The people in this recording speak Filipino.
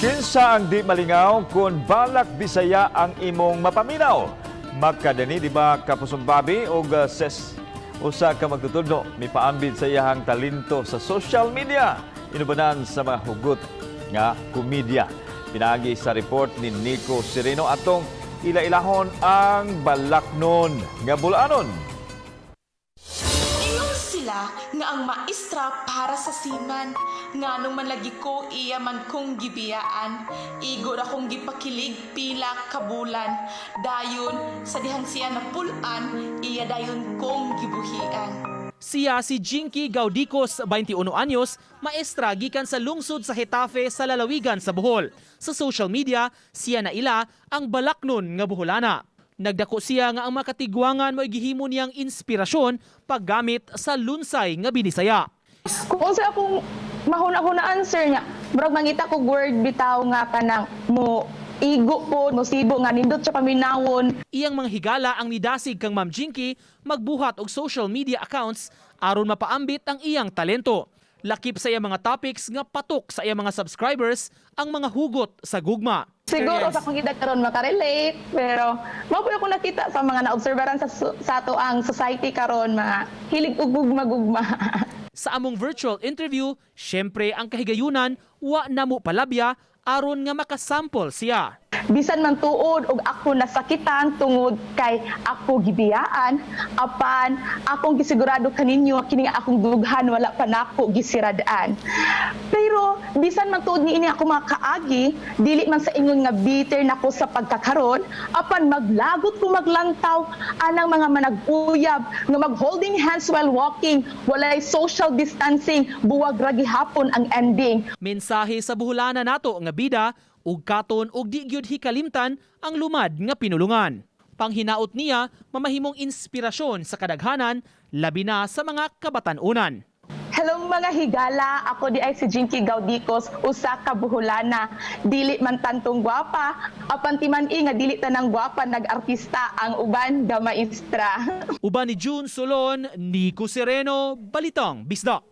Kinsa ang di malingaw kung balak Bisaya ang imong mapaminaw? Magkadani di ba kapusumbabi o ses usa ka magtutudlo mipaambid sa iyahang talento sa social media inubanan sa mga hugot nga komedya. Pinagi sa report ni Nico Sereno atong ila-ilahon ang balaknon nga bulanon. Sila nga ang maestra para sa siman nga nung manlagi ko iya man kong gibiyaan igo ra kong gipakilig pila ka bulan dayon sa dihang siya napulan iya dayon kong gibuhian. Siya si Jinky Gaudicos, 21 anyos, maestra gikan sa lungsod sa Hetafe sa lalawigan sa Bohol. Sa social media, siya na ila ang balaknon nga Boholana. Nagdako siya nga ang makatigwangan mo gihimo niyang inspirasyon paggamit sa lunsay nga binisaya. Kung sa akong mahuna-huna answer niya, murag mangita ko word bitaw nga kanang mo igo po, mo sibo nga nindot siya paminawon. Iyang mga higala ang nidasig kang Ma'am Jinky magbuhat og social media accounts aron mapaambit ang iyang talento. Lakip sa iyang mga topics nga patok sa iyang mga subscribers ang mga hugot sa gugma. Siguro sa akong edad karon makarelate, pero mao po ako nakita sa mga naobserbaran sa ato ang society karon mga hilig ug gugma-gugma. Sa among virtual interview, syempre ang kahigayunan wa namo palabya aron nga makasample siya. Bisan man tuod og ako nasakitan tungod kay ako gibiyaan, apan akong gisigurado kaninyo kini akong dughan wala pa nako gisiradaan. Pero bisan man tuod niini ako makaagi, dili man sa ingon nga bitter nako sa pagkakaron, apan maglagot ko maglantaw anang mga manag-uyab nga mag-holding hands while walking, walay social distancing, buwag ra gihapon ang ending. Mensahe sa Boholana nato nga bida ug katon ug di gyud hikalimtan ang lumad nga pinulungan. Panghinaot niya mamahimong inspirasyon sa kadaghanan labi na sa mga kabatan-unan. Hello mga higala, ako di ay si Jinky Gaudicos, usa ka Boholana. Dili man tantong gwapa, apan timan-i nga dili tanang gwapa nag-artista ang uban ga maestra. Uban ni June Solon, Nico Sereno, Balitang Bisdak.